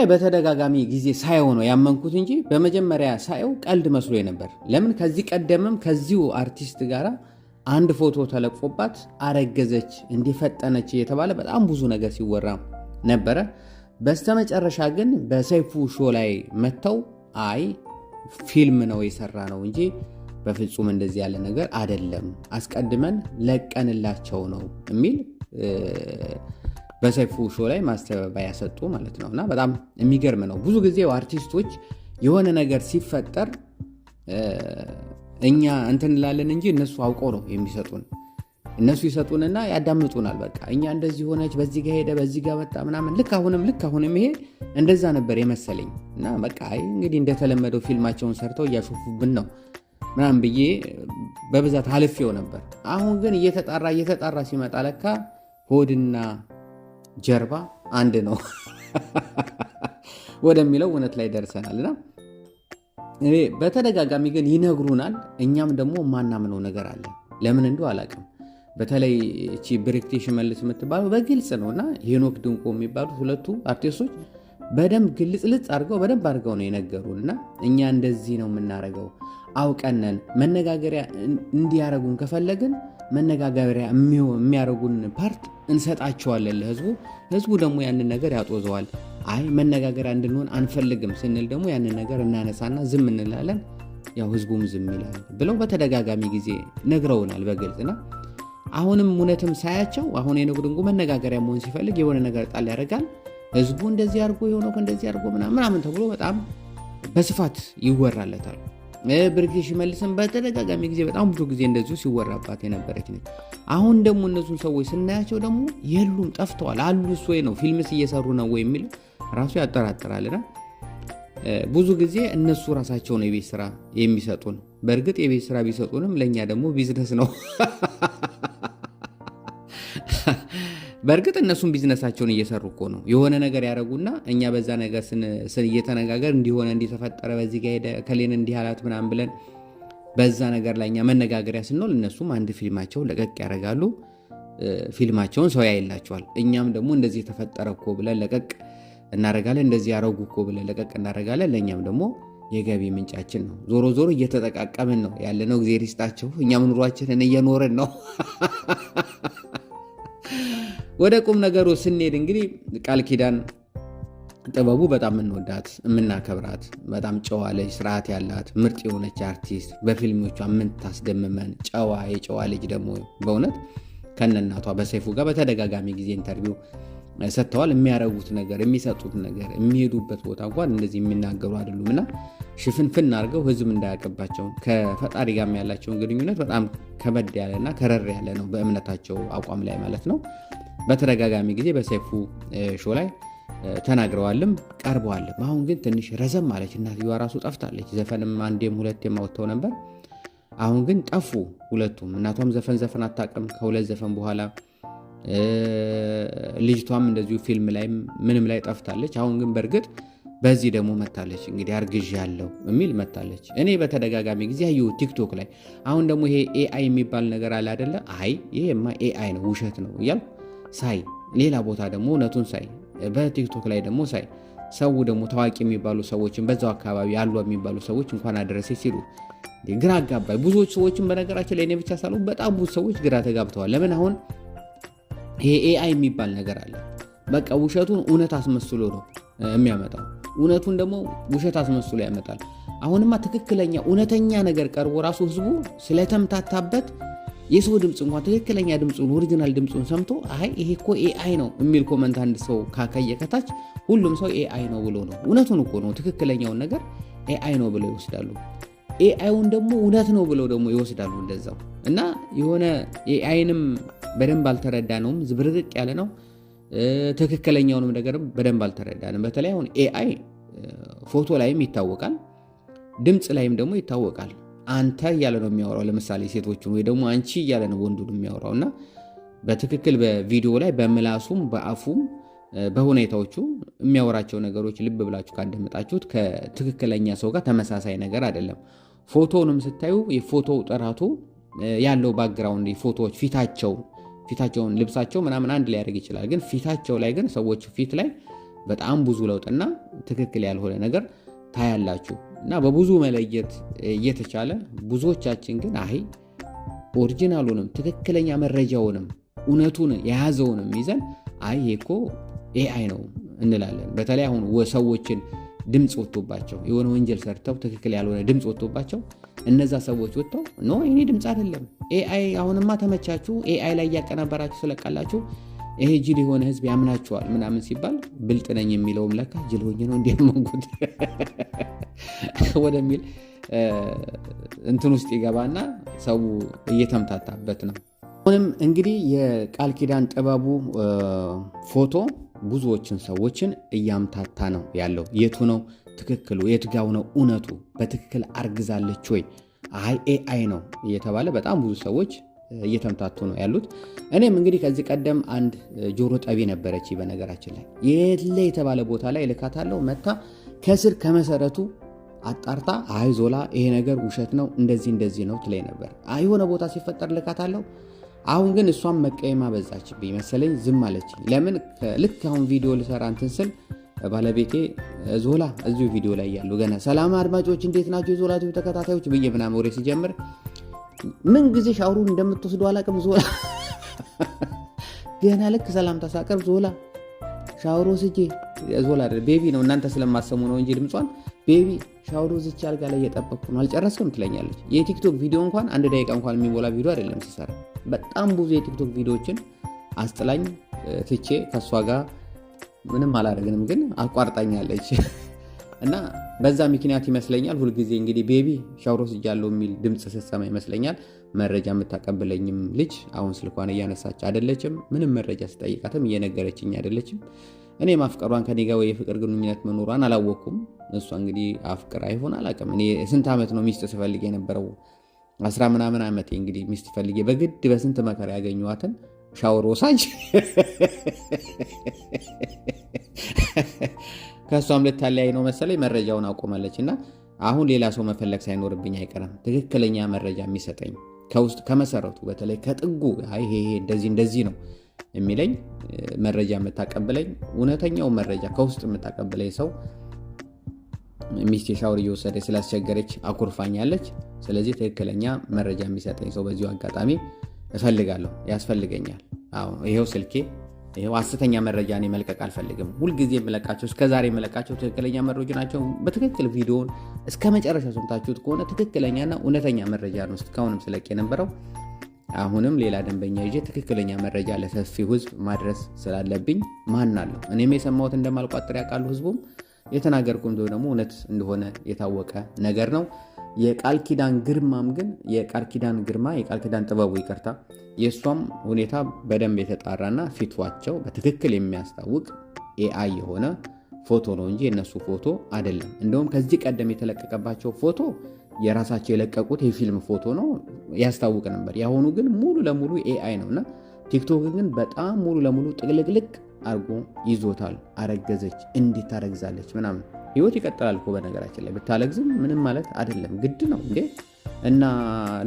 በተደጋጋሚ ጊዜ ሳየው ነው ያመንኩት እንጂ በመጀመሪያ ሳየው ቀልድ መስሎ ነበር። ለምን ከዚህ ቀደምም ከዚሁ አርቲስት ጋር አንድ ፎቶ ተለቆባት አረገዘች እንዲፈጠነች እየተባለ በጣም ብዙ ነገር ሲወራ ነበረ። በስተመጨረሻ ግን በሰይፉ ሾው ላይ መጥተው አይ ፊልም ነው የሰራ ነው እንጂ በፍጹም እንደዚህ ያለ ነገር አይደለም፣ አስቀድመን ለቀንላቸው ነው የሚል በሰይፉ ሾው ላይ ማስተባበያ ሰጡ ማለት ነው። እና በጣም የሚገርም ነው። ብዙ ጊዜ አርቲስቶች የሆነ ነገር ሲፈጠር እኛ እንትን እንላለን እንጂ እነሱ አውቀው ነው የሚሰጡን። እነሱ ይሰጡንና ያዳምጡናል። በቃ እኛ እንደዚህ ሆነች፣ በዚህ ጋር ሄደ፣ በዚህ ጋር መጣ ምናምን። ልክ አሁንም ይሄ እንደዛ ነበር የመሰለኝ። እና በቃ እንግዲህ እንደተለመደው ፊልማቸውን ሰርተው እያሾፉብን ነው ምናምን ብዬ በብዛት አልፌው ነበር። አሁን ግን እየተጣራ ሲመጣ ለካ ሆድና ጀርባ አንድ ነው ወደሚለው እውነት ላይ ደርሰናልና በተደጋጋሚ ግን ይነግሩናል። እኛም ደግሞ ማናምነው ነገር አለ። ለምን እንደው አላውቅም። በተለይ እቺ ብርክቲ ሽመልስ የምትባለው በግልጽ ነውና ሄኖክ ድንቆ የሚባሉት ሁለቱ አርቲስቶች በደንብ ግልጽልጽ አድርገው ነው የነገሩንና እኛ እንደዚህ ነው የምናረገው አውቀነን መነጋገሪያ እንዲያረጉን ከፈለግን መነጋገሪያ የሚያረጉን ፓርት እንሰጣቸዋለን ለህዝቡ ደግሞ ያንን ነገር ያጦዘዋል። አይ መነጋገሪያ እንድንሆን አንፈልግም ስንል ደግሞ ያንን ነገር እናነሳና ዝም እንላለን። ያው ህዝቡም ዝም ይላል ብለው በተደጋጋሚ ጊዜ ነግረውናል በግልጽና አሁንም እውነትም ሳያቸው አሁን የንጉድንጉ መነጋገሪያ መሆን ሲፈልግ የሆነ ነገር ጣል ያደርጋል። ህዝቡ እንደዚህ አድርጎ የሆነው እንደዚህ አድርጎ ምናምን ተብሎ በጣም በስፋት ይወራለታል። ብርክቲ ሽመልስን በተደጋጋሚ ጊዜ በጣም ብዙ ጊዜ እንደዚሁ ሲወራባት የነበረች ነች። አሁን ደግሞ እነሱን ሰዎች ስናያቸው ደግሞ የሉም፣ ጠፍተዋል። አሉስ ወይ ነው ፊልምስ እየሰሩ ነው ወይ የሚል ራሱ ያጠራጥራልና ብዙ ጊዜ እነሱ ራሳቸው ነው የቤት ስራ የሚሰጡን። በእርግጥ የቤት ስራ ቢሰጡንም ለእኛ ደግሞ ቢዝነስ ነው። በእርግጥ እነሱም ቢዝነሳቸውን እየሰሩ እኮ ነው። የሆነ ነገር ያደረጉና እኛ በዛ ነገር እየተነጋገር እንዲሆነ እንዲተፈጠረ በዚህ ጋር ሄደ ከሌን እንዲህ አላት ምናምን ብለን በዛ ነገር ላይ እኛ መነጋገሪያ ስንል እነሱም አንድ ፊልማቸውን ለቀቅ ያደርጋሉ። ፊልማቸውን ሰው ያይላቸዋል። እኛም ደግሞ እንደዚህ የተፈጠረ እኮ ብለን ለቀቅ እናደርጋለን፣ እንደዚህ ያደረጉ እኮ ብለን ለቀቅ እናደርጋለን። ለእኛም ደግሞ የገቢ ምንጫችን ነው። ዞሮ ዞሮ እየተጠቃቀምን ነው ያለነው። እግዚአብሔር ይስጣቸው። እኛም ኑሯችንን እየኖርን ነው። ወደ ቁም ነገሩ ስንሄድ እንግዲህ ቃል ኪዳን ጥበቡ በጣም የምንወዳት የምናከብራት በጣም ጨዋ ልጅ፣ ስርዓት ያላት ምርጥ የሆነች አርቲስት፣ በፊልሞቿ የምታስደምመን የጨዋ ልጅ ደግሞ በእውነት ከነናቷ በሰይፉ ጋር በተደጋጋሚ ጊዜ ኢንተርቪው ሰጥተዋል። የሚያረጉት ነገር፣ የሚሰጡት ነገር፣ የሚሄዱበት ቦታ እንኳን እንደዚህ የሚናገሩ አይደሉም እና ሽፍንፍን አድርገው ህዝብ እንዳያቀባቸው ከፈጣሪ ጋር ያላቸውን ግንኙነት በጣም ከበድ ያለና ከረር ያለ ነው በእምነታቸው አቋም ላይ ማለት ነው። በተደጋጋሚ ጊዜ በሰይፉ ሾው ላይ ተናግረዋልም ቀርበዋልም። አሁን ግን ትንሽ ረዘም አለች። እናትየዋ ራሱ ጠፍታለች። ዘፈንም አንዴም ሁለቴም አወጥተው ነበር። አሁን ግን ጠፉ ሁለቱም። እናቷም ዘፈን አታውቅም ከሁለት ዘፈን በኋላ። ልጅቷም እንደዚሁ ፊልም ላይ ምንም ላይ ጠፍታለች። አሁን ግን በእርግጥ በዚህ ደግሞ መታለች። እንግዲህ አርግዥ ያለው የሚል መታለች። እኔ በተደጋጋሚ ጊዜ አየሁ ቲክቶክ ላይ። አሁን ደግሞ ይሄ ኤአይ የሚባል ነገር አለ አይደለ? አይ ይሄማ ኤአይ ነው ውሸት ነው እያልኩ ሳይ፣ ሌላ ቦታ ደግሞ እውነቱን ሳይ፣ በቲክቶክ ላይ ደግሞ ሳይ፣ ሰው ደግሞ ታዋቂ የሚባሉ ሰዎችን በዛው አካባቢ ያሉ የሚባሉ ሰዎች እንኳን አደረሰ ሲሉ ግራ አጋባይ። ብዙዎች ሰዎችን በነገራችን ላይ እኔ ብቻ ሳልሆን በጣም ብዙ ሰዎች ግራ ተጋብተዋል። ለምን አሁን ይሄ ኤአይ የሚባል ነገር አለ። በቃ ውሸቱን እውነት አስመስሎ ነው የሚያመጣው፣ እውነቱን ደግሞ ውሸት አስመስሎ ያመጣል። አሁንማ ትክክለኛ እውነተኛ ነገር ቀርቦ ራሱ ህዝቡ ስለተምታታበት የሰው ድምፅ እንኳን ትክክለኛ ድምፁን ኦሪጂናል ድምፁን ሰምቶ አይ ይሄ እኮ ኤአይ ነው የሚል ኮመንት አንድ ሰው ካከየ ከታች ሁሉም ሰው ኤአይ ነው ብሎ ነው፣ እውነቱን እኮ ነው ትክክለኛውን ነገር ኤአይ ነው ብለው ይወስዳሉ። ኤአይውን ደግሞ እውነት ነው ብለው ደግሞ ይወስዳሉ እንደዛው። እና የሆነ ኤአይንም በደንብ አልተረዳነውም፣ ዝብርቅርቅ ያለ ነው። ትክክለኛውንም ነገር በደንብ አልተረዳንም። በተለይ አሁን ኤአይ ፎቶ ላይም ይታወቃል፣ ድምፅ ላይም ደግሞ ይታወቃል። አንተ እያለ ነው የሚያወራው፣ ለምሳሌ ሴቶቹን፣ ወይ ደግሞ አንቺ እያለ ነው ወንዱን የሚያወራው። እና በትክክል በቪዲዮ ላይ በምላሱም በአፉም በሁኔታዎቹ የሚያወራቸው ነገሮች ልብ ብላችሁ ካደመጣችሁት ከትክክለኛ ሰው ጋር ተመሳሳይ ነገር አይደለም። ፎቶውንም ስታዩ የፎቶው ጥራቱ ያለው ባክግራውንድ ፎቶዎች ፊታቸውን ልብሳቸው ምናምን አንድ ላይ ያደርግ ይችላል። ግን ፊታቸው ላይ ግን ሰዎች ፊት ላይ በጣም ብዙ ለውጥና ትክክል ያልሆነ ነገር ታያላችሁ እና በብዙ መለየት እየተቻለ ብዙዎቻችን ግን አይ ኦሪጂናሉንም ትክክለኛ መረጃውንም እውነቱን የያዘውንም ይዘን አይ እኮ ኤአይ ነው እንላለን። በተለይ አሁን ሰዎችን ድምፅ ወጥቶባቸው የሆነ ወንጀል ሰርተው ትክክል ያልሆነ ድምፅ ወጥቶባቸው እነዛ ሰዎች ወጥተው ኖ የኔ ድምፅ አይደለም ኤአይ አሁንማ ተመቻችሁ ኤአይ ላይ ያቀናበራችሁ ስለቃላችሁ ይሄ ጅል የሆነ ህዝብ ያምናችኋል ምናምን ሲባል ብልጥ ነኝ የሚለውም ለካ ጅል ሆኜ ነው እንዲያመንኩት ወደሚል እንትን ውስጥ ይገባና ሰው እየተምታታበት ነው። አሁንም እንግዲህ የቃል ኪዳን ጥበቡ ፎቶ ብዙዎችን ሰዎችን እያምታታ ነው ያለው። የቱ ነው ትክክሉ? የትጋው ነው እውነቱ? በትክክል አርግዛለች ወይ? አይ ኤአይ ነው እየተባለ በጣም ብዙ ሰዎች እየተምታቱ ነው ያሉት። እኔም እንግዲህ ከዚህ ቀደም አንድ ጆሮ ጠቢ ነበረች በነገራችን ላይ የለ የተባለ ቦታ ላይ ልካታለሁ። መታ ከስር ከመሰረቱ አጣርታ አይ ዞላ ይሄ ነገር ውሸት ነው እንደዚህ ነው ትለኝ ነበር። የሆነ ቦታ ሲፈጠር ልካታለሁ። አሁን ግን እሷም መቀየማ በዛችብኝ መሰለኝ ዝም አለችኝ። ለምን ልክ አሁን ቪዲዮ ልሰራ እንትን ስል ባለቤቴ ዞላ እዚሁ ቪዲዮ ላይ ያሉ ገና ሰላም አድማጮች እንዴት ናቸው የዞላ ተከታታዮች ብዬ ምናምን ወሬ ሲጀምር ምን ጊዜ ሻወሩን እንደምትወስዱ አላውቅም ዞላ ገና ልክ ሰላም ተሳቀር ዞላ ሻወሩ ስጄ ዞላ ቤቢ ነው እናንተ ስለማሰሙ ነው እንጂ ድምጿን ቤቢ ሻወሩ ዝቻ አልጋ ላይ እየጠበቅኩ ነው አልጨረስክም ትለኛለች። የቲክቶክ ቪዲዮ እንኳን አንድ ደቂቃ እንኳን የሚሞላ ቪዲዮ አይደለም ሲሰራ በጣም ብዙ የቲክቶክ ቪዲዮዎችን አስጥላኝ ትቼ ከሷ ጋር ምንም አላደርግንም ግን አቋርጣኛለች እና በዛ ምክንያት ይመስለኛል ሁልጊዜ እንግዲህ ቤቢ ሻወር ወስጃለሁ የሚል ድምጽ ስትሰማ ይመስለኛል መረጃ የምታቀብለኝም ልጅ አሁን ስልኳን እያነሳች አይደለችም። ምንም መረጃ ስጠይቃትም እየነገረችኝ አይደለችም። እኔ ማፍቀሯን ከኔ ጋር ወይ የፍቅር ግንኙነት መኖሯን አላወቅኩም። እሷ እንግዲህ አፍቅራ ይሆን አላውቅም። እኔ ስንት ዓመት ነው ሚስት ስፈልግ የነበረው 10 ምናምን ዓመቴ እንግዲህ ሚስት ፈልጌ በግድ በስንት መከራ ያገኘኋትን ሻወር ወሳጅ ከሷም ልታለያይ ነው መሰለኝ መረጃውን አቆማለች። እና አሁን ሌላ ሰው መፈለግ ሳይኖርብኝ አይቀርም ትክክለኛ መረጃ የሚሰጠኝ ከውስጥ ከመሰረቱ በተለይ ከጥጉ ይሄ እንደዚህ ነው የሚለኝ መረጃ የምታቀብለኝ እውነተኛው መረጃ ከውስጥ የምታቀብለኝ ሰው ሚስቴ ሻወር እየወሰደ ስላስቸገረች አኩርፋኛለች። ስለዚህ ትክክለኛ መረጃ የሚሰጠኝ ሰው በዚሁ አጋጣሚ እፈልጋለሁ፣ ያስፈልገኛል። ይሄው ስልኬ ይሄው ሐሰተኛ መረጃ እኔ መልቀቅ አልፈልግም። ሁልጊዜ የምለቃቸው እስከዛሬ የምለቃቸው ትክክለኛ መረጃ ናቸው። በትክክል ቪዲዮውን እስከ መጨረሻ ሰምታችሁት ከሆነ ትክክለኛና እውነተኛ መረጃ ነው እስካሁንም ስለቅ የነበረው። አሁንም ሌላ ደንበኛ ይዤ ትክክለኛ መረጃ ለሰፊው ህዝብ ማድረስ ስላለብኝ ማናለሁ እኔም የሰማሁት እንደማልቋጥር ያውቃሉ። ህዝቡም የተናገርኩም ደግሞ እውነት እንደሆነ የታወቀ ነገር ነው። የቃል ኪዳን ግርማም ግን የቃል ኪዳን ጥበቡ ይቅርታ የእሷም ሁኔታ በደንብ የተጣራና ፊቷቸው በትክክል የሚያስታውቅ ኤአይ የሆነ ፎቶ ነው እንጂ የነሱ ፎቶ አይደለም። እንደውም ከዚህ ቀደም የተለቀቀባቸው ፎቶ የራሳቸው የለቀቁት የፊልም ፎቶ ነው ያስታውቅ ነበር። ያሁኑ ግን ሙሉ ለሙሉ ኤአይ ነውና ቲክቶክ ግን በጣም ሙሉ ለሙሉ ጥቅልቅልቅ አርጎ ይዞታል። አረገዘች እንዴት ታረግዛለች ምናምን ህይወት ይቀጥላል እኮ በነገራችን ላይ ብታለግዝም ምንም ማለት አይደለም ግድ ነው እንዴ። እና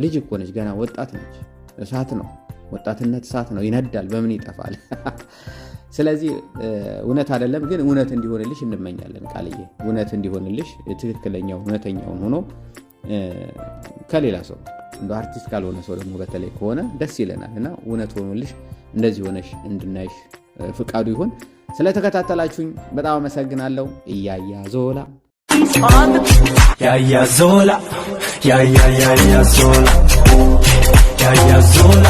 ልጅ እኮ ነች ገና ወጣት ነች። እሳት ነው ወጣትነት እሳት ነው ይነዳል በምን ይጠፋል። ስለዚህ እውነት አይደለም ግን እውነት እንዲሆንልሽ እንመኛለን። ቃልዬ እውነት እንዲሆንልሽ ትክክለኛው እውነተኛውን ሆኖ ከሌላ ሰው እንደ አርቲስት ካልሆነ ሰው ደግሞ በተለይ ከሆነ ደስ ይለናል። እና እውነት ሆኖልሽ እንደዚህ ሆነሽ እንድናይሽ ፍቃዱ ይሁን። ስለተከታተላችሁኝ በጣም አመሰግናለሁ። ያያ ዞላ ያያ ዞላ ያያ ዞላ ያያ ዞላ